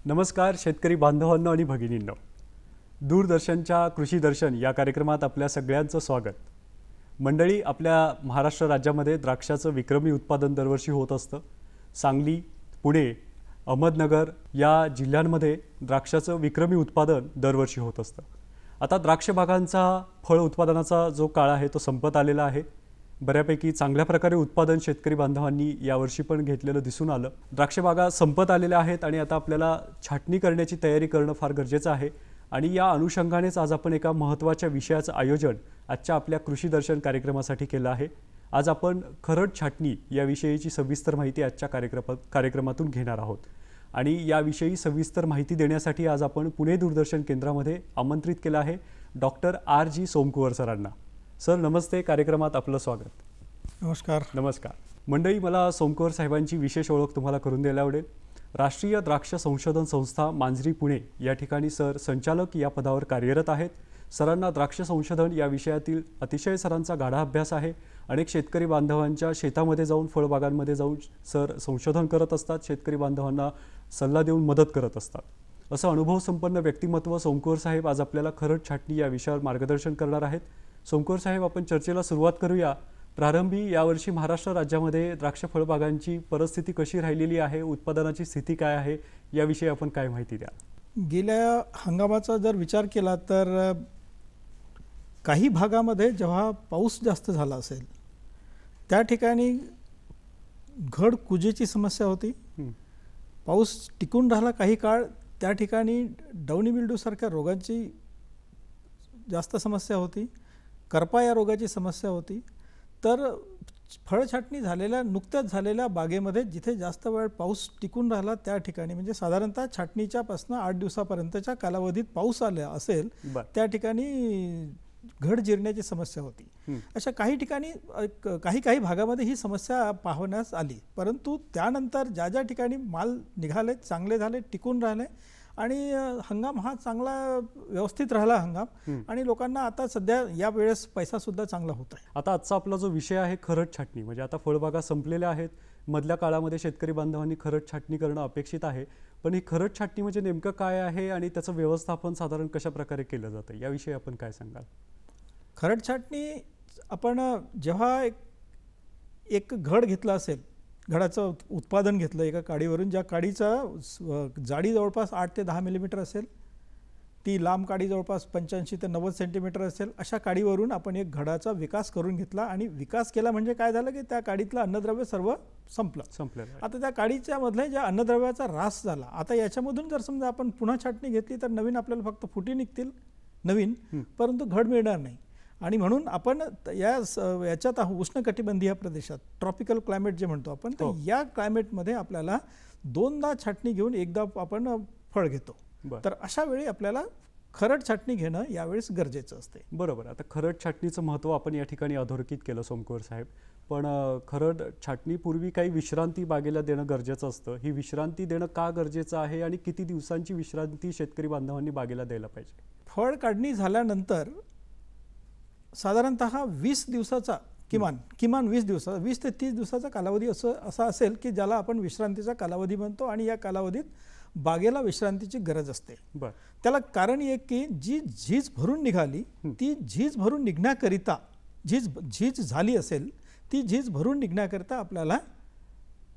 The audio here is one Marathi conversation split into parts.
नमस्कार शेतकरी बांधवांनो आणि भगिनींनो, दूरदर्शनच्या कृषी दर्शन या कार्यक्रमात आपल्या सगळ्यांचं स्वागत। मंडळी, आपल्या महाराष्ट्र राज्यामध्ये द्राक्षाचं विक्रमी उत्पादन दरवर्षी होत असतं। सांगली, पुणे, अहमदनगर या जिल्ह्यांमध्ये द्राक्षाचं विक्रमी उत्पादन दरवर्षी होत असतं। आता द्राक्ष बागांचा फळ उत्पादनाचा जो काळ आहे तो संपत आलेला आहे। बऱ्यापैकी चांगल्या प्रकारे उत्पादन शेतकरी बांधवांनी यावर्षी पण घेतलेलं दिसून आलं। द्राक्ष बागा संपत आलेल्या आहेत आणि आता आपल्याला छाटणी करण्याची तयारी करणं फार गरजेचं आहे आणि या अनुषंगानेच आज आपण एका महत्त्वाच्या विषयाचं आयोजन आजच्या आपल्या कृषी दर्शन कार्यक्रमासाठी केलं आहे। आज आपण खरड छाटणी याविषयीची सविस्तर माहिती आजच्या कार्यक्रमातून घेणार आहोत आणि याविषयी सविस्तर माहिती देण्यासाठी आज आपण पुणे दूरदर्शन केंद्रामध्ये आमंत्रित केलं आहे डॉक्टर R.G. सोमकुवर सरांना। सर नमस्ते, कार्यक्रमात आपलं स्वागत। नमस्कार। नमस्कार मंडळी, मला सोमकुवर साहेबांची विशेष ओळख तुम्हाला करून द्यायला आवडेल। राष्ट्रीय द्राक्ष संशोधन संस्था मांजरी पुणे या ठिकाणी सर संचालक या पदावर कार्यरत आहेत। सरांना द्राक्ष संशोधन या विषयातील अतिशय सरांचा गाढा अभ्यास आहे। अनेक शेतकरी बांधवांच्या शेतामध्ये जाऊन फळबागांमध्ये जाऊन सर संशोधन करत असतात, शेतकरी बांधवांना सल्ला देऊन मदत करत असतात। असं अनुभव संपन्न व्यक्तिमत्व सोमकुवर साहेब आज आपल्याला खरड छाटणी या विषयावर मार्गदर्शन करणार आहेत। सोमकुवर साहेब, आपण चर्चेला सुरुवात करूया। प्रारंभी यावर्षी महाराष्ट्र राज्यामध्ये द्राक्ष फळबागांची परिस्थिती कशी राहिलेली आहे, उत्पादनाची स्थिती काय आहे, याविषयी आपण काय माहिती द्या। गेल्या हंगामाचा जर विचार केला तर काही भागामध्ये जेव्हा पाऊस जास्त झाला असेल त्या ठिकाणी घड कुजेची समस्या होती। पाऊस टिकून राहिला काही काळ, त्या ठिकाणी डाउनी मिल्ड्यू सारख्या रोगांची जास्त समस्या होती, करपा या रोगाची समस्या होती। तर फळ छाटणी झालेल्या नुकत्याच झालेल्या बागेमध्ये जिथे जास्त वेळ पाऊस टिकून राहिला त्या ठिकाणी म्हणजे साधारणतः छाटणीच्या पासून 8 दिवसापर्यंतच्या कालावधीत पाऊस आला असेल त्या ठिकाणी घड जिरण्याची समस्या होती। अशा काही ठिकाणी काही भागामध्ये ही समस्या पाहण्यास आली, परंतु त्यानंतर ज्या ज्या ठिकाणी माल निघाले, चांगले झाले, टिकून राहिले आणि हंगाम हा चांगला व्यवस्थित राहिला हंगाम आणि लोकांना आता सध्या या वेळेस पैसा सुद्धा चांगला होत आहे। आता आजचा आपला जो विषय आहे खरड छाटणी, म्हणजे आता फळबागा संपलेल्या आहेत, मधल्या काळामध्ये शेतकरी बांधवांनी खरड छाटणी करणं अपेक्षित आहे। पण ही खरड छाटणी म्हणजे नेमकं काय आहे आणि त्याचं व्यवस्थापन साधारण कशा प्रकारे केलं जातं, याविषयी आपण काय सांगाल? खरड छाटणी आपण जेव्हा एक घड घेतला असेल, घडाचं उत्पादन घेतलं एका काडीवरून, ज्या काडीचा जाडी जवळपास 8 ते 10 मिलीमीटर असेल, ती लांब काडी जवळपास 85 ते 90 सेंटीमीटर असेल, अशा काडीवरून आपण एक घडाचा विकास करून घेतला आणि विकास केला म्हणजे काय झालं की त्या काडीतलं अन्नद्रव्य सर्व संपलं। आता त्या काडीच्या मधले ज्या अन्नद्रव्याचा ह्रास झाला, आता याच्यामधून जर समजा आपण पुन्हा छाटणी घेतली तर नवीन आपल्याला फक्त फुटी निघतील नवीन, परंतु घड मिळणार नाही। आणि म्हणून आपण याच्यात उष्णकटिबंधीय प्रदेशात ट्रॉपिकल क्लायमेट जे म्हणतो आपण, तर या क्लायमेटमध्ये आपल्याला दोनदा छाटणी घेऊन एकदा आपण फळ घेतो। तर अशा वेळी आपल्याला खरड छाटणी घेणं यावेळेस गरजेचं असते। बरोबर। आता खरड छाटणीचं महत्त्व आपण या ठिकाणी अधोरेखित केलं सोमकुवर साहेब, पण खरड छाटणीपूर्वी काही विश्रांती बागेला देणं गरजेचं असतं। ही विश्रांती देणं का गरजेचं आहे आणि किती दिवसांची विश्रांती शेतकरी बांधवांनी बागेला द्यायला पाहिजे? फळ काढणी झाल्यानंतर साधारणतः 20 दिवसाचा किमान 20 ते 30 दिवसाचा कालावधी असा असेल की ज्याला आपण विश्रांतीचा कालावधी म्हणतो आणि या कालावधीत बागेला विश्रांतीची गरज असते। त्याला कारण एक की जी झीज भरून निघाली, ती झीज भरून निघण्याकरिता झीज झाली असेल, ती झीज भरून निघण्याकरिता आपल्याला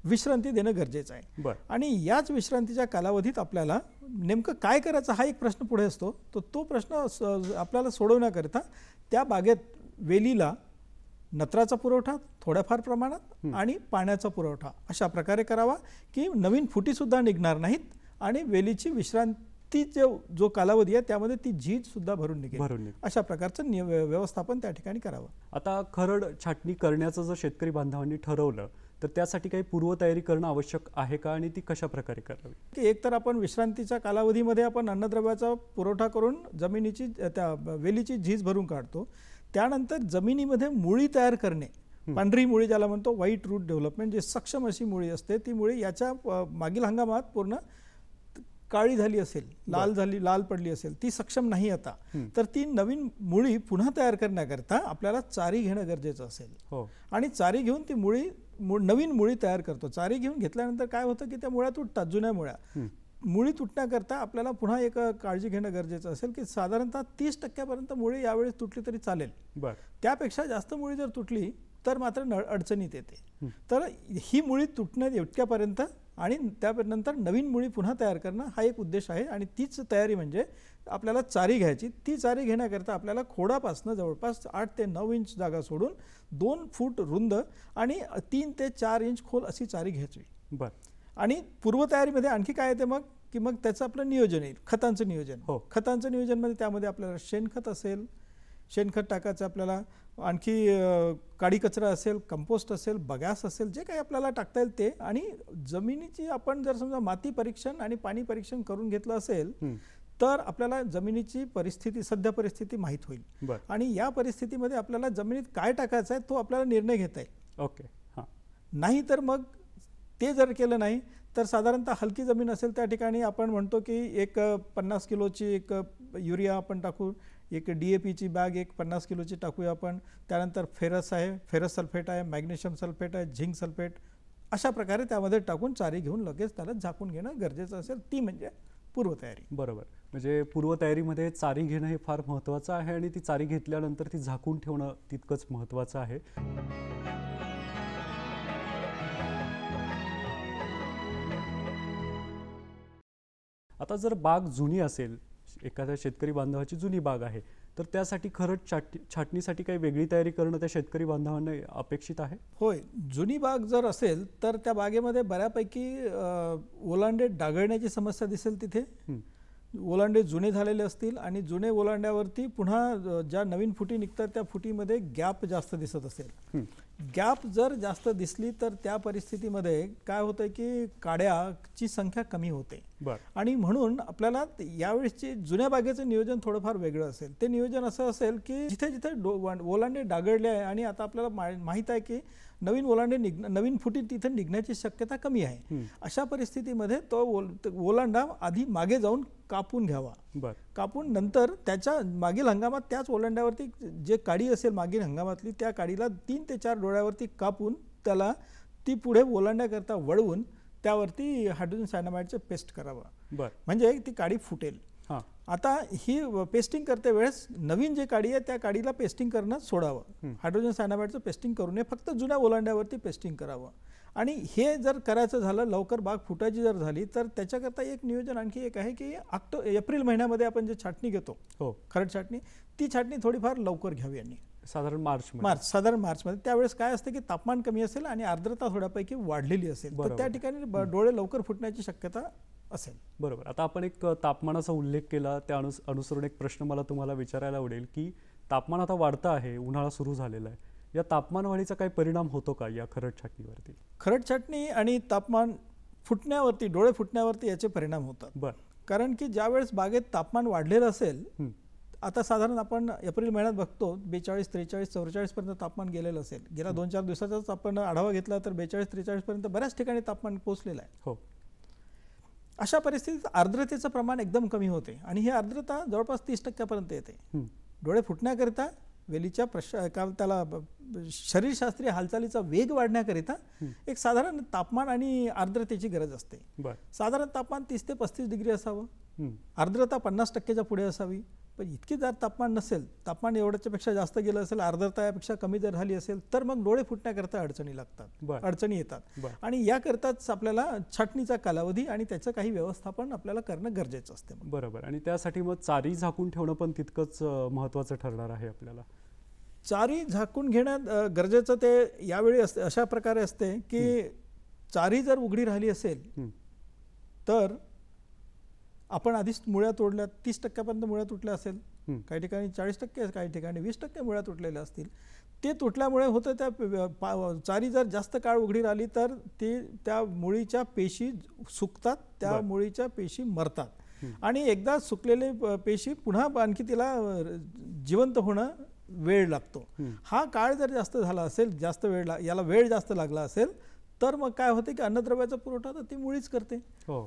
विश्रांती देणं गरजेचं आहे। आणि याच विश्रांतीच्या कालावधीत आपल्याला नेमकं काय करायचं हा एक प्रश्न पुढे असतो। तो प्रश्न आपल्याला सोडवण्याकरिता त्या बागेत वेलीला नत्राचा पुरवठा थोड्याफार प्रमाणात आणि पाण्याचा पुरवठा अशा प्रकारे करावा की नवीन फुटी सुद्धा निघणार नाहीत आणि वेलीची विश्रांती जो कालावधी आहे त्यामध्ये ती झीज सुद्धा भरून निघेल, अशा प्रकारचं व्यवस्थापन त्या ठिकाणी करावं। आता खरड छाटणी करण्याचं जर शेतकरी बांधवांनी ठरवलं तर त्यासाठी काही पूर्वतयारी करणं आवश्यक आहे का आणि ती कशा प्रकारे करावी? एक तर आपण विश्रांतीच्या कालावधीमध्ये आपण अन्नद्रव्याचा पुरवठा करून जमिनीची त्या वेलीची झीज भरून काढतो। त्यानंतर जमिनीमध्ये मुळी तयार करणे, पांढरी मुळी ज्याला म्हणतो व्हाईट रूट डेव्हलपमेंट, जे सक्षम अशी मुळी असते, ती मुळी याच्या मागील हंगामात पूर्ण काळी झाली असेल, लाल पडली असेल, ती सक्षम नाही आता, तर ती नवीन मुळी पुन्हा तयार करण्याकरता आपल्याला चारी घेणं गरजेचं असेल। आणि चारी घेऊन ती नवीन मुळी तयार करतो। चारी घेऊन घेतल्यानंतर काय होतं की त्या मुळ्या तुटतात, जुन्या मुळ्या मुळी तुटण्याकरता आपल्याला पुन्हा एक काळजी घेणं गरजेचं असेल की साधारणतः 30% मुळी यावेळेस तुटली तरी चालेल. बर. त्यापेक्षा जास्त मुळी जर तुटली तर मात्र अडचणीत येते. तर ही मुळी तुटणं इतक्यापर्यंत आणि त्यानंतर नवीन मुळी पुन्हा तयार करणं हा एक उद्देश आहे. आणि तीच तयारी म्हणजे आपल्याला चारी घ्यायची. ती चारी घेण्याकरता आपल्याला खोडापासनं जवळपास 8 ते 9 इंच जागा सोडून 2 फूट रुंद आणि 3 ते 4 इंच खोल अशी चारी घ्यायची. बर. आणि पूर्वतयारीमध्ये आणखी काय येते मग की मग त्याचं आपलं नियोजन येईल, खतांचं नियोजन. हो. खतांचं नियोजनमध्ये त्यामध्ये आपल्याला शेणखत असेल, शेणखत टाकायचं आपल्याला, आणखी काडी कचरा असेल, कंपोस्ट असेल, बगॅस असेल, जे काही आपल्याला टाकता येईल ते. आणि जमिनीची आपण जर समजा माती परीक्षण आणि पाणी परीक्षण करून घेतलं असेल तर आपल्याला जमिनीची परिस्थिती, सध्या परिस्थिती माहीत होईल. बर. आणि या परिस्थितीमध्ये आपल्याला जमिनीत काय टाकायचं आहे तो आपल्याला निर्णय घेता येईल. ओके. हां. नाही तर मग ते जर केलं नाही तर साधारणतः हलकी जमीन असेल त्या ठिकाणी आपण म्हणतो की एक 50 किलोची एक युरिया आपण टाकू, एक DAPची बॅग एक 50 किलोची टाकूया आपण. त्यानंतर फेरस आहे, फेरस सल्फेट आहे, मॅग्नेशियम सल्फेट आहे, झिंक सल्फेट, अशा प्रकारे त्यामध्ये टाकून चारी घेऊन लगेच त्याला झाकून घेणं गरजेचं असेल. ती म्हणजे पूर्वतयारी. बरोबर. म्हणजे पूर्वतयारीमध्ये चारी घेणं हे फार महत्त्वाचं आहे आणि ती चारी घेतल्यानंतर ती झाकून ठेवणं तितकंच महत्त्वाचं आहे. आता जर बाग जुनी असेल, एखाद्या शेतकरी बांधवाची जुनी बाग आहे, तर त्यासाठी खरंच छाटणीसाठी काही वेगळी तयारी करणं त्या शेतकरी बांधवांना अपेक्षित आहे? होय. जुनी बाग जर असेल तर त्या बागेमध्ये बऱ्यापैकी ओलांडे डागळण्याची समस्या दिसेल. तिथे ओलांडे जुने झालेले असतील आणि जुने ओलांड्यावरती पुन्हा ज्या नवीन फुटी निघतात त्या फुटीमध्ये गॅप जास्त दिसत असेल. गॅप जर जास्त दिसली तर त्या परिस्थितीमध्ये काय होतं की काड्याची संख्या कमी होते. आणि म्हणून आपल्याला यावेळेसची जुन्या बागेचं नियोजन थोडंफार वेगळं असेल. ते नियोजन असं असेल की जिथे जिथे ओलांडे डागळले आहे आणि आता आपल्याला माहीत आहे की नवीन ओलांडे नवीन फुटी तिथे निघण्याची शक्यता कमी आहे. अशा परिस्थितीमध्ये तो ओलांडा आधी मागे जाऊन कापून घ्यावा. कापून नंतर त्याच्या मागील हंगामात त्याच ओलांड्यावरती जे काडी असेल मागील हंगामातली त्या काडीला 3 ते 4 डोळ्यावरती कापून त्याला ती पुढे ओलांड्याकरता वळवून त्यावरती हायड्रोजन सायनामाइडचे पेस्ट करावं. म्हणजे ती काडी फुटेल. आता ही पेस्टिंग करते वेळेस नवीन जे काडी आहे त्या काडीला पेस्टिंग करणं सोडावं. हायड्रोजन सायनामाइडचं पेस्टिंग करू नये, फक्त जुन्या ओलांड्यावरती पेस्टिंग करावं. आणि हे जर करायचं झालं, लवकर बाग फुटायची जर झाली तर त्याच्याकरता एक नियोजन आणखी एक आहे की एप्रिल महिन्यामध्ये आपण जे छाटणी घेतो, खरड छाटणी, ती छाटणी थोडीफार लवकर घ्यावी. यांनी साधारण मार्चमध्ये त्यावेळेस काय असते की तापमान कमी असेल आणि आर्द्रता थोड्यापैकी वाढलेली असेल तर त्या ठिकाणी डोळे लवकर फुटण्याची शक्यता असेल. बरोबर. आता आपण एक तापमानाचा उल्लेख केला, त्या अनुसरून एक प्रश्न मला तुम्हाला विचारायला आवडेल की तापमान आता वाढतं आहे, उन्हाळा सुरू झालेला आहे, या तापमान वाढीचा काही परिणाम होतो का या खरड छाटणीवरती? खरड छाटणी आणि तापमान फुटण्यावरती, डोळे फुटण्यावरती याचे परिणाम होतात. कारण की ज्यावेळेस बागेत तापमान वाढलेलं असेल, आता साधारण आपण एप्रिल महिन्यात बघतो 42, 43, 44 पर्यंत तापमान गेलेलं असेल. गेल्या 2-4 दिवसाचाच आपण आढावा घेतला तर 42-43 पर्यंत बऱ्याच ठिकाणी तापमान पोहोचलेलं आहे. अशा परिस्थितीत आर्द्रतेचं प्रमाण एकदम कमी होते आणि ही आर्द्रता जवळपास 30% पर्यंत येते. डोळे फुटण्याकरिता वेलीच्या त्याला शरीरशास्त्रीय हालचालीचा वेग वाढण्याकरिता एक साधारण तापमान आणि आर्द्रतेची गरज असते. साधारण तापमान 30 ते 35 डिग्री असावं, आर्द्रता 50%च्या पुढे असावी. पण इतकी जर तापमान नसेल, तापमान एवढ्यापेक्षा जास्त गेलं असेल, आर्द्रता यापेक्षा कमी जर झाली असेल तर मग डोळे फुटण्याकरता अडचणी येतात. आणि याकरताच आपल्याला छाटणीचा कालावधी आणि त्याचं काही व्यवस्थापन आपल्याला करणं गरजेचं असते. बरोबर. आणि त्यासाठी मग चारी झाकून ठेवणं पण तितकंच महत्त्वाचं ठरणार आहे आपल्याला. चारी झाकून घेणं गरजेचं ते यावेळी अशा प्रकारे असते की चारी जर उघडी राहिली असेल तर आपण आधीच मुळ्या तोडल्या, 30% मुळ्या तुटल्या असेल, काही ठिकाणी 40%, काही ठिकाणी 20% मुळ्या तुटलेल्या असतील. ते तुटल्यामुळे होतं त्या चारी जर जास्त काळ उघडी राहिली तर त्या मुळीच्या पेशी सुकतात, त्या मुळीच्या पेशी मरतात आणि एकदा सुकलेले पेशी पुन्हा आणखी तिला जिवंत होणं वेळ लागतो. हा काळ जर जास्त झाला असेल, याला वेळ जास्त लागला असेल तर मग काय होते की अन्नद्रव्याचा पुरवठा तर ती मुळीच करते.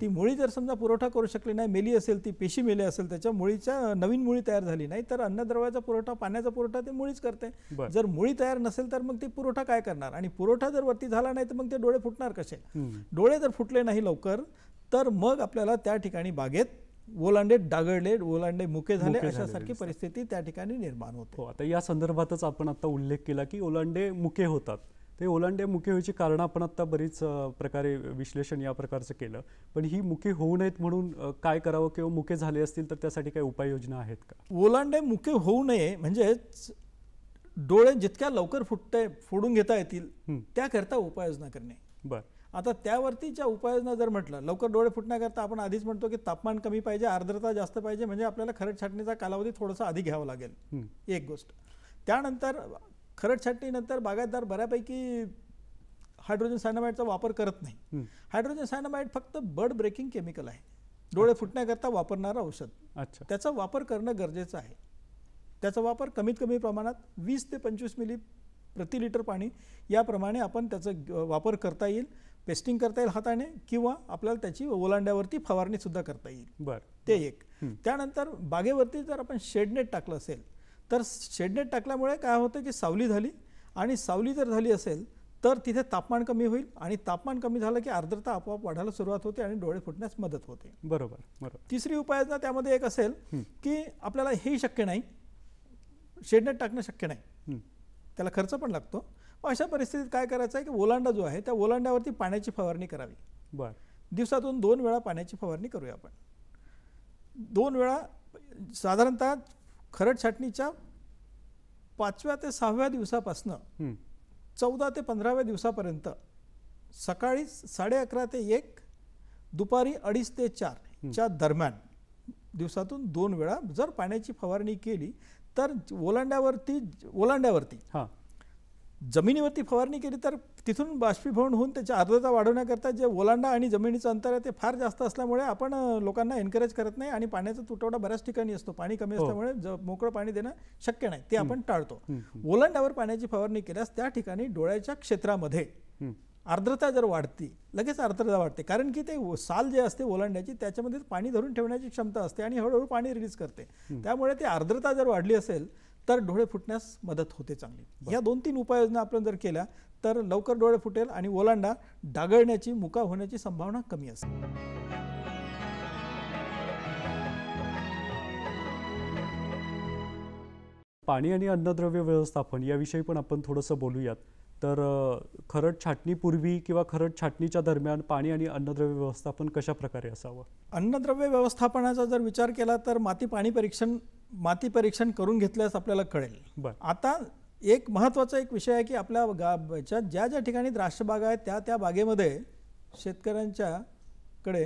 ती मुळी जर समजा पुरवठा करू शकली नाही, मेली असेल, ती पेशी मेली असेल, त्याच्या मुळीच्या नवीन मुळी तयार झाली नाही तर अन्नद्रव्याचा पुरवठा, पाण्याचा पुरवठा ते मुळीच करते. जर मुळी तयार नसेल तर मग ती पुरवठा काय करणार? आणि पुरवठा जर वरती झाला नाही तर मग ते डोळे फुटणार कसे? डोळे जर फुटले नाही लवकर तर मग आपल्याला त्या ठिकाणी बागेत ओलांडे डागळले, ओलांडे मुके झाले, मुके झालेले अशासारखी दिसतात. परिस्थिती त्या ठिकाणी निर्माण होते. हो, आता या संदर्भातच आपण आता उल्लेख केला की ओलांडे मुके होतात. ते ओलांडे मुके व्हायची कारणं आपण आता बरीच प्रकारे विश्लेषण या प्रकारचं केलं. पण ही मुके होऊ नयेत म्हणून काय करावं किंवा मुके झाले असतील तर त्यासाठी काही उपाययोजना आहेत का? ओलांडे मुके होऊ नये म्हणजे डोळे जितक्या लवकर फोडून घेता येतील हं. त्याकरता उपाययोजना करणे. बरं. आता त्यावरतीच्या उपाययोजना जर म्हटलं, लवकर डोळे फुटण्याकरता आपण आधीच म्हणतो की तापमान कमी पाहिजे, आर्द्रता जास्त पाहिजे, म्हणजे आपल्याला खरड छाटणीचा कालावधी थोडासा आधी घ्यावा लागेल. हं. एक गोष्ट. त्यानंतर खरड छाटणीनंतर बागायतदार बऱ्यापैकी हायड्रोजन सायनामाईडचा वापर करत नाही. हं. हायड्रोजन सायनामाईड फक्त बर्ड ब्रेकिंग केमिकल आहे, डोळे फुटण्याकरता वापरणारं औषध. अच्छा. त्याचा वापर करणं गरजेचं आहे. त्याचा वापर कमीत कमी प्रमाणात 20 ते 25 मिली प्रति लिटर पाणी याप्रमाणे आपण त्याचा वापर करता येईल. पेस्टिंग करता येईल हाताने, किंवा आपल्याला त्याची ओलांड्यावरती फवारणी सुद्धा करता येईल. बरं. ते एक. त्यानंतर बागेवरती जर आपण शेडनेट टाकलं असेल तर शेडनेट टाकल्यामुळे काय होतं की सावली झाली, आणि सावली जर झाली असेल तर तिथे तापमान कमी होईल, आणि तापमान कमी झालं की आर्द्रता आपोआप वाढायला सुरुवात होते आणि डोळे फुटण्यास मदत होते. बरोबर. बरोबर. तिसरी उपाययोजना त्यामध्ये एक असेल की आपल्याला हेही शक्य नाही, शेडनेट टाकणं शक्य नाही, हं. त्याला खर्च पण लागतो. मग अशा परिस्थितीत काय करायचं आहे की ओलांडा जो आहे त्या ओलांड्यावरती पाण्याची फवारणी करावी. बरं. दिवसातून 2 वेळा पाण्याची फवारणी करूया आपण. 2 वेळा साधारणतः खरड छाटणीच्या 5व्या ते 6व्या दिवसापासनं हं. 14 ते 15व्या दिवसापर्यंत सकाळी 11:30 ते 1, दुपारी 2:30 ते 4 च्या दरम्यान दिवसातून 2 वेळा जर पाण्याची फवारणी केली तर ओलांड्यावरती हां. जमिनीवरती फवारणी केली तर तिथून बाष्पीभवन होऊन त्याची आर्द्रता वाढवण्याकरता जे ओलांडा आणि जमिनीचं अंतर आहे ते फार जास्त असल्यामुळे आपण लोकांना एनकरेज करत नाही, आणि पाण्याचा तुटवडा बऱ्याच ठिकाणी असतो. पाणी कमी असल्यामुळे मोकळं पाणी देणं शक्य नाही, ते आपण टाळतो. ओलांड्यावर पाण्याची फवारणी केल्यास त्या ठिकाणी डोळ्याच्या क्षेत्रामध्ये आर्द्रता जर वाढती, लगेच आर्द्रता वाढते, कारण की ते साल जे असते ओलांड्याची त्याच्यामध्ये पाणी धरून ठेवण्याची क्षमता असते आणि हळूहळू पाणी रिलीज करते. त्यामुळे ती आर्द्रता जर वाढली असेल तर डोळे फुटण्यास मदत होते चांगली. या 2-3 उपाययोजना आपण जर केल्या तर लवकर डोळे फुटेल आणि ओलांडा डागळण्याची, मुका होण्याची संभावना कमी असते. पाणी आणि अन्नद्रव्य व्यवस्थापन याविषयी पण आपण थोडंसं बोलूयात. तर खरड छाटणीपूर्वी किंवा खरड छाटणीच्या दरम्यान पाणी आणि अन्नद्रव्य व्यवस्थापन कशा प्रकारे असावं? अन्नद्रव्य व्यवस्थापनाचा जर विचार केला तर माती परीक्षण करून घेतल्यास आपल्याला कळेल. बरं. आता एक महत्त्वाचा एक विषय आहे की आपल्या ज्या ज्या ठिकाणी द्राक्षबागा आहेत त्या बागेमध्ये शेतकऱ्यांच्याकडे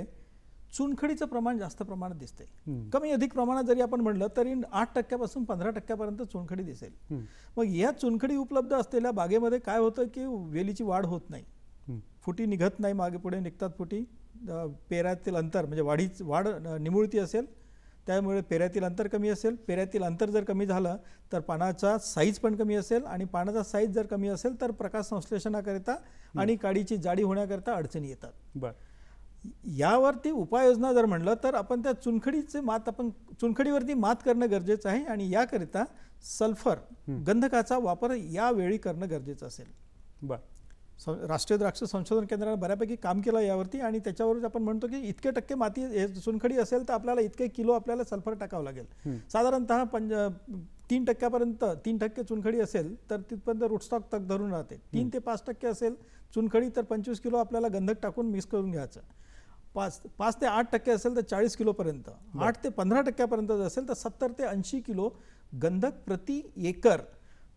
चुनखडीचं प्रमाण जास्त प्रमाणात दिसते. कमी अधिक प्रमाणात जरी आपण म्हणलं तरी 8% पासून 15% चुनखडी दिसेल. मग या चुनखडी उपलब्ध असलेल्या बागेमध्ये काय होतं की वेलीची वाढ होत नाही, फुटी निघत नाही, मागे पुढे निघतात फुटी. पेऱ्यातील अंतर म्हणजे वाढ निमुळती असेल त्यामुळे पेऱ्यातील अंतर कमी असेल. पेऱ्यातील अंतर जर कमी झालं तर पानाचा साईज पण कमी असेल, आणि पानाचा साईज जर कमी असेल तर प्रकाश संश्लेषणाकरिता आणि काडीची जाडी होण्याकरिता अडचणी येतात. बरं. यावरती उपाययोजना जर म्हणलं तर आपण त्या चुनखडीवरती मात करणं गरजेचं आहे, आणि याकरिता सल्फर गंधकाचा वापर यावेळी करणं गरजेचं असेल. बरं. राष्ट्रीय द्राक्ष संशोधन केंद्राने बऱ्यापैकी काम केलं यावरती, आणि त्याच्यावरच आपण म्हणतो की इतके टक्के माती चुनखडी असेल तर आपल्याला इतके किलो आपल्याला सल्फर टाकावं लागेल. साधारणतः 3% चुनखडी असेल तर तिथपर्यंत रूटस्टॉक तग धरून राहते. 3 ते 5% असेल चुनखडी तर 25 किलो आपल्याला गंधक टाकून मिक्स करून घ्यायचं. 5 ते 8% असेल तर 40 किलोपर्यंत, 8 ते 15% असेल तर 70 ते 80 किलो गंधक प्रति एकर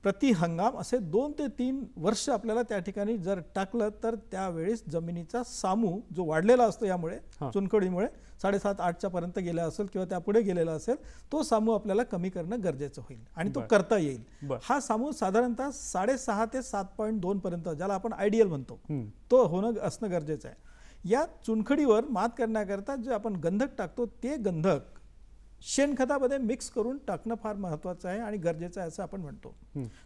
प्रति हंगाम असे 2 ते 3 वर्ष आपल्याला त्या ठिकाणी जर टाकलं तर त्यावेळेस जमिनीचा सामू जो वाढलेला असतो यामुळे चुनखडीमुळे 7.5-8च्या पर्यंत गेला असेल किंवा त्यापुढे गेलेला असेल, तो सामू आपल्याला कमी करणं गरजेचं होईल आणि तो करता येईल. हा सामू साधारणतः 6.5 ते 7.2 पर्यंत, ज्याला आपण आयडियल म्हणतो, तो असणं गरजेचं आहे. या चुनखडीवर मात करण्याकरता जे आपण गंधक टाकतो ते गंधक शेणखतामध्ये मिक्स करून टाकणं फार महत्त्वाचं आहे आणि गरजेचं आहे असं आपण म्हणतो.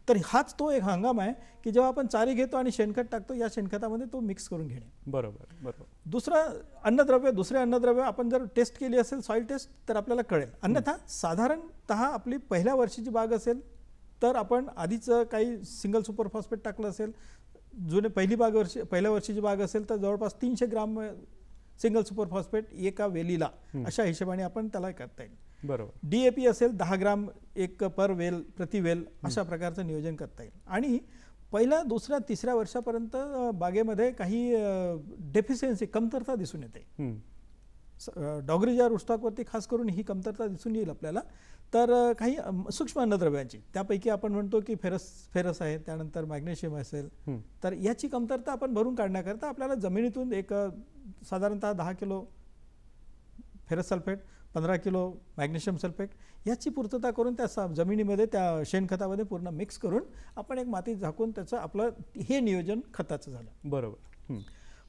तर हाच तो एक हंगाम आहे की जेव्हा आपण चारी घेतो आणि शेणखत टाकतो, या शेणखतामध्ये तो मिक्स करून घेणे. बरोबर. दुसरे अन्नद्रव्य आपण जर टेस्ट केली असेल, सॉइल टेस्ट, तर आपल्याला कळेल. अन्यथा साधारणतः आपली पहिल्या वर्षीची बाग असेल तर आपण आधीच काही सिंगल सुपर फॉस्फेट टाकलं असेल. पहिल्या वर्षीची बाग असेल तर जवळपास 300 ग्राम सिंगल सुपर फॉस्फेट एका वेलीला अशा हिशोबाने आपण त्याला करता येईल. बरोबर. DAP असेल 10 ग्राम एक पर वेल प्रति वेल अशा प्रकारचं नियोजन करता येईल. आणि पहिल्या दुसऱ्या तिसऱ्या वर्षापर्यंत बागेमध्ये काही डेफिशियन्सी कमतरता दिसून येते. डॉगरीच्या रुस्टॉकवरती खास करून ही कमतरता दिसून येईल आपल्याला. तर काही सूक्ष्म अन्नद्रव्यांची त्यापैकी आपण म्हणतो की फेरस आहे, त्यानंतर मॅग्नेशियम असेल, तर याची कमतरता आपण भरून काढण्याकरता आपल्याला जमिनीतून एक साधारणतः 10 kilo ferrous sulphate, 15 kilo magnesium sulphate याची पूर्तता करून त्या जमिनीमध्ये त्या शेणखतामध्ये पूर्ण मिक्स करून आपण एक माती झाकून त्याचं आपलं हे नियोजन खताचं झालं. बरोबर.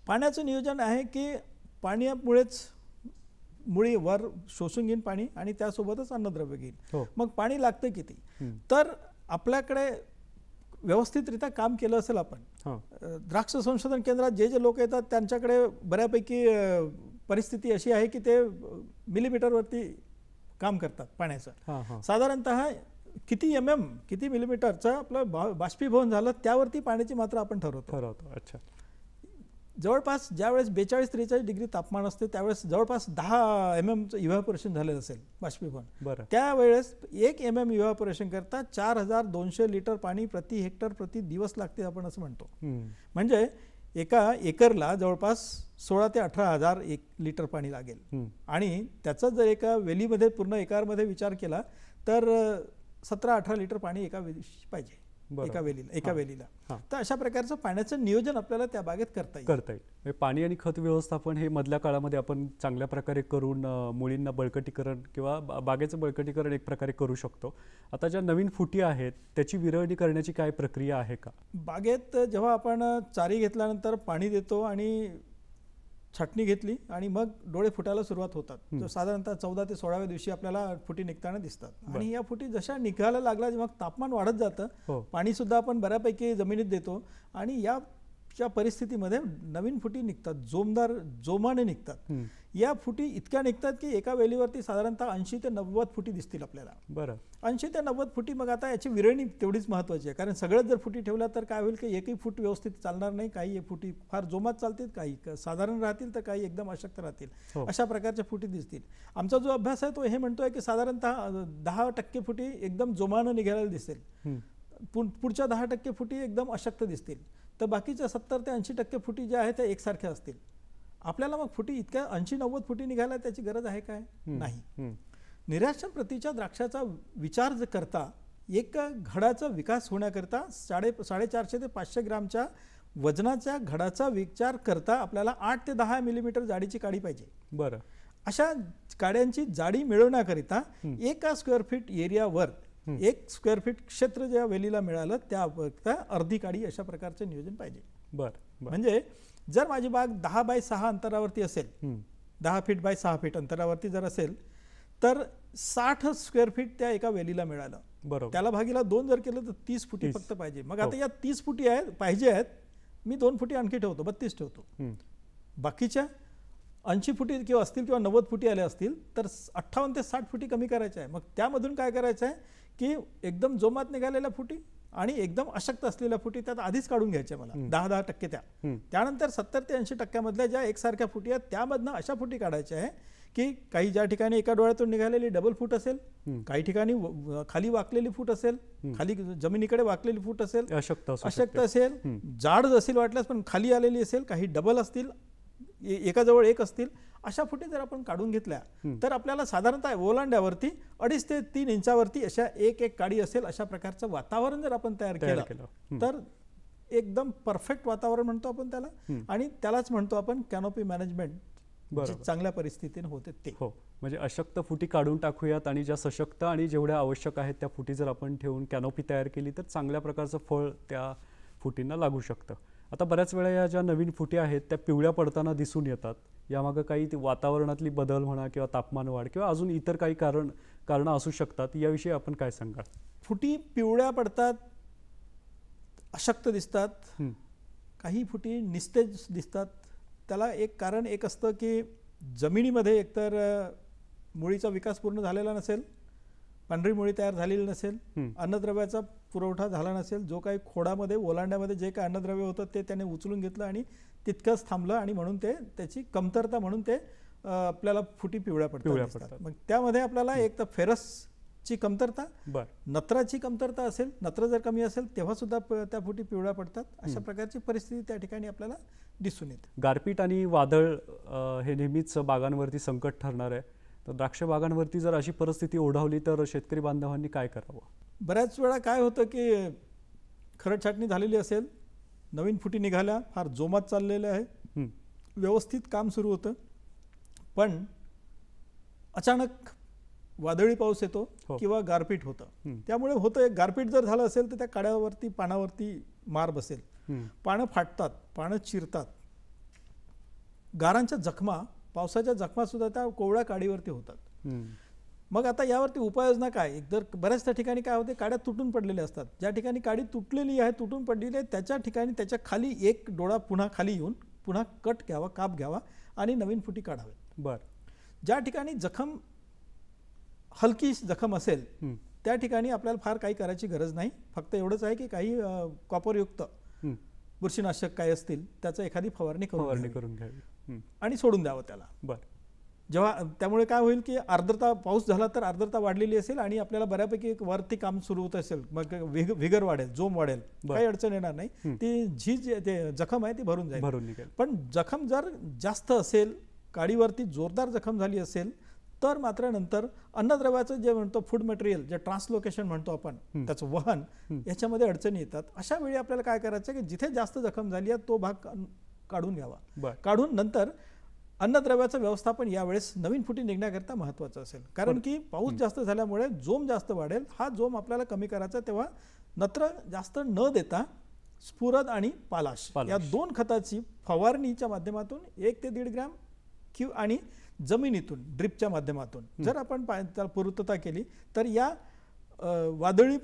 पाण्याचं नियोजन आहे की पाण्यामुळेच मुळी वर शोषून घेईन पाणी आणि त्यासोबतच अन्नद्रव्य घेईल. मग पाणी लागतं किती, तर आपल्याकडे व्यवस्थितरित्या काम केलं असेल आपण, द्राक्ष संशोधन केंद्रात जे लोक येतात त्यांच्याकडे बऱ्यापैकी परिस्थिती अशी आहे की ते मिलीमीटरवरती काम करतात पाण्याचं. साधारणतः किती किती मिलीमीटरचं आपलं बाष्पीभवन झालं त्यावरती पाण्याची मात्रा आपण ठरवतो. अच्छा. जवळपास ज्यावेळेस 42-43 डिग्री तापमान असते त्यावेळेस जवळपास 10 mm इव्हॅपोरेशन झालेलं असेल बाष्पीभवन. त्यावेळेस 1 mm इव्हॅपोरेशन करता 4200 लिटर पाणी प्रति हेक्टर प्रति दिवस लागते आपण असं म्हणतो. म्हणजे एका एकरला जवळपास 16 ते 18,000 लिटर पाणी लागेल. आणि त्याचा जर एका वेलीमध्ये पूर्ण एकरमध्ये विचार केला तर 17-18 लिटर पाणी एका वेली पाहिजे, एका वेलीला. तर अशा प्रकारचं पाण्याचं नियोजन आपल्याला त्या बागेत करता येईल. पाणी आणि खत व्यवस्थापन हे मधल्या काळामध्ये आपण चांगल्या प्रकारे करून मुळींना बळकटीकरण किंवा बागेचं बळकटीकरण एक प्रकारे करू शकतो. आता ज्या नवीन फुटी आहेत त्याची विरळणी करण्याची काय प्रक्रिया आहे का? बागेत जेव्हा आपण चारी घेतल्यानंतर पाणी देतो आणि छाटणी घेतली आणि मग डोळे फुटायला सुरुवात होतात. साधारणतः 14 ते 16व्या दिवशी आपल्याला फुटी निघताना दिसतात. आणि या फुटी जशा निघायला लागल्या जेव्हा तापमान वाढत जातं, पाणी सुद्धा आपण बऱ्यापैकी जमिनीत देतो आणि याच्या परिस्थितीमध्ये नवीन फुटी निघतात, जोमाने निघतात. या फुटी इतक्या निघतात की एका वेलीवरती साधारणतः 80 ते 90 फुटी दिसतील आपल्याला. 80 ते 90 फुटी. मग आता याची विरळणी तेवढीच महत्वाची आहे, कारण सगळ्यात जर फुटी ठेवल्या तर काय होईल की एकही फूट व्यवस्थित चालणार नाही. काही फुटी फार जोमात चालतील, काही साधारण राहतील, तर काही एकदम अशक्त राहतील. अशा प्रकारच्या फुटी दिसतील. आमचा जो अभ्यास आहे तो हे म्हणतोय की साधारणतः 10% फुटी एकदम जोमानं निघायला दिसेल, पुढच्या 10% फुटी एकदम अशक्त दिसतील, तर बाकीच्या 70 ते 80% फुटी ज्या आहेत त्या एकसारख्या असतील. आपल्याला मग फुटी इतक्या 80-90 फुटी निघायला त्याची गरज आहे काय? नाही. निराशन प्रतीच्या द्राक्षाचा विचार करता एक घडाचा विकास होण्याकरता 450 ते 500 ग्रामच्या वजनाच्या घडाचा विचार करता आपल्याला 8 ते 10 मिलीमीटर जाडीची काडी पाहिजे. अशा काड्यांची जाडी मिळवण्याकरिता 1 स्क्वेअर फीट एरियावर 1 स्क्वेअर फीट क्षेत्र ज्या वेलीला मिळालं त्या अर्धी काडी अशा प्रकारचं नियोजन पाहिजे. म्हणजे जर माझी बाग 10 बाय 6 अंतरावरती असेल, 10 फीट बाय 6 फीट अंतरावरती जर असेल तर 60 स्क्वेअर फीट त्या एका वेलीला मिळालं. त्याला भागीला 2 जर केलं तर 30 फुटी फक्त पाहिजे. मग आता या 30 फुटी पाहिजे आहेत, मी 2 फुटी आणखी ठेवतो, 32 ठेवतो. बाकीच्या 80 फुटी किंवा असतील किंवा 90 फुटी आल्या असतील तर 58 ते 60 फुटी कमी करायच्या आहे. मग त्यामधून काय करायचं आहे की एकदम जोमात निघालेल्या फुटी आणि एकदम अशक्त असलेल्या फुटी त्यात आधीच काढून घ्यायच्या मला 10% त्यानंतर 70 ते 80% मधल्या ज्या एकसारख्या फुटी आहेत त्यामधनं अशा फुटी काढायच्या आहे की काही ज्या ठिकाणी एका डोळ्यातून निघालेली डबल फूट असेल, काही ठिकाणी खाली वाकलेली फूट असेल, खाली जमिनीकडे वाकलेली फूट असेल, अशक्त असेल, जाड असेल वाटल्यास पण खाली आलेली असेल, काही डबल असतील, एकाजवळ एक असतील, अशा फुटी जर आपण काढून घेतल्या तर आपल्याला साधारणतः ओलांड्यावरती 2.5 ते 3 इंचावरती अशा एक काडी असेल अशा प्रकारचं वातावरण जर आपण तयार केलं तर एकदम परफेक्ट वातावरण म्हणतो आपण त्याला. आणि त्यालाच म्हणतो आपण कॅनोपी मॅनेजमेंट, चांगल्या परिस्थितीने होते ते. म्हणजे अशक्त फुटी काढून टाकूयात आणि ज्या सशक्त आणि जेवढ्या आवश्यक आहेत त्या फुटी जर आपण ठेवून कॅनोपी तयार केली तर चांगल्या प्रकारचं फळ त्या फुटींना लागू शकतं. आता बऱ्याच वेळा या ज्या नवीन फुटी आहेत त्या पिवळ्या पडताना दिसून येतात. यामागं काही वातावरणातली बदल म्हणा किंवा तापमान वाढ किंवा अजून इतर काही कारणं असू शकतात, याविषयी आपण काय सांगाल? फुटी पिवळ्या पडतात, अशक्त दिसतात, काही फुटी निस्तेज दिसतात. त्याला एक कारण एक असतं की जमिनीमध्ये एकतर मुळीचा विकास पूर्ण झालेला नसेल, पांढरी मुळी तयार झालेली नसेल, हं. अन्नद्रव्याचा पुरवठा झाला नसेल, जो काही खोडामध्ये ओलांड्यामध्ये जे काही अन्नद्रव्य होतं ते त्याने उचलून घेतलं आणि तितकंच थांबलं आणि म्हणून ते त्याची कमतरता म्हणून ते आपल्याला फुटी पिवळ्या पिवळ्या पडतात. पडतात. मग त्यामध्ये आपल्याला एक तर फेरसची कमतरता, बर नत्राची कमतरता असेल, नत्र जर कमी असेल तेव्हा सुद्धा त्या फुटी पिवळ्या पडतात. अशा प्रकारची परिस्थिती त्या ठिकाणी आपल्याला दिसून येते. गारपीट आणि वादळ हे नेहमीच बागांवरती संकट ठरणार आहे. तर द्राक्ष बागांवरती जर अशी परिस्थिती ओढावली तर शेतकरी बांधवांनी काय करावं? बऱ्याच वेळा काय होतं की खरड छाटणी झालेली असेल, नवीन फुटी निघाल्या, फार जोमात चाललेल्या आहे, हं. व्यवस्थित काम सुरू होतं, पण अचानक वादळी पाऊस येतो हो. किंवा गारपीट होतं. हं. त्यामुळे होतं एक गारपीट जर झालं असेल तर त्या काड्यावरती पानावरती मार बसेल, हं. पानं फाटतात, पानं चिरतात, गारांच्या जखमा, पावसाच्या जखमा सुद्धा त्या कोवळ्या काडीवरती होतात. हं. मग आता यावरती उपाययोजना काय? एकतर बऱ्याचशा ठिकाणी काय होते, काड्या तुटून पडलेल्या असतात. ज्या ठिकाणी काडी तुटलेली आहे, तुटून पडलेली आहे, त्याच्या ठिकाणी त्याच्या खाली एक डोळा पुन्हा खाली येऊन पुन्हा कट घ्यावा, काप घ्यावा आणि नवीन फुटी काढावी. बर ज्या ठिकाणी जखम हलकी जखम असेल हं. त्या ठिकाणी आपल्याला फार काही करायची गरज नाही. फक्त एवढंच आहे की काही कॉपरयुक्त हं. बुरशीनाशक काय असतील त्याचं एखादी फवारणी फवारणी करून करून घ्यावी. हं. आणि सोडून द्यावं त्याला. बर जेव्हा त्यामुळे काय होईल की आर्द्रता, पाऊस झाला तर आर्द्रता वाढलेली असेल आणि आपल्याला बऱ्यापैकी एक वरती काम सुरू होत असेल, मग विगर वाढेल, जोम वाढेल, बरं. काही अडचण येणार नाही. हं. ती ते जखम आहे ती भरून जाईल. भरून निघेल. पण जखम जर जास्त असेल, काडीवरती जोरदार जखम झाली असेल तर मात्र नंतर अन्नद्रव्याचं जे म्हणतो फूड मटेरियल, जे ट्रान्सलोकेशन म्हणतो आपण, त्याचं वहन, याच्यामध्ये अडचणी येतात. अशा वेळी आपल्याला काय करायचं की जिथे जास्त जखम झाली आहे तो भाग काढून घ्यावा. बर काढून नंतर अन्नद्रव्याचं व्यवस्थापन यावेळेस नवीन फुटी निघण्याकरता महत्त्वाचं असेल. कारण की पाऊस जास्त झाल्यामुळे जोम जास्त वाढेल. हा जोम आपल्याला कमी करायचा, तेव्हा नत्र जास्त न देता स्फुरद आणि पालाश या दोन खताची फवारणीच्या माध्यमातून 1 ते 1.5 ग्रॅम आणि जमिनीतून ड्रिपच्या माध्यमातून जर आपण त्याला पूर्तता केली तर या वादळी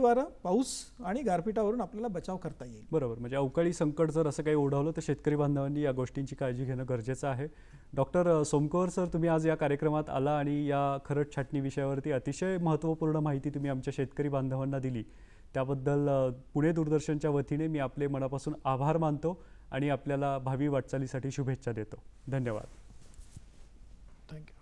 वारं, पाऊस आणि गारपिटावरून आपल्याला बचाव करता येईल. बरोबर. म्हणजे अवकाळी संकट जर असं काही ओढवलं तर शेतकरी बांधवांनी या गोष्टींची काळजी घेणं गरजेचं आहे. डॉक्टर सोमकर सर, तुम्ही आज या कार्यक्रमात आला आणि या खरड छाटणी विषयावरती अतिशय महत्त्वपूर्ण माहिती तुम्ही आमच्या शेतकरी बांधवांना दिली. त्याबद्दल पुणे दूरदर्शनच्या वतीने मी आपले मनापासून आभार मानतो आणि आपल्याला भावी वाटचालीसाठी शुभेच्छा देतो. धन्यवाद. थँक्यू.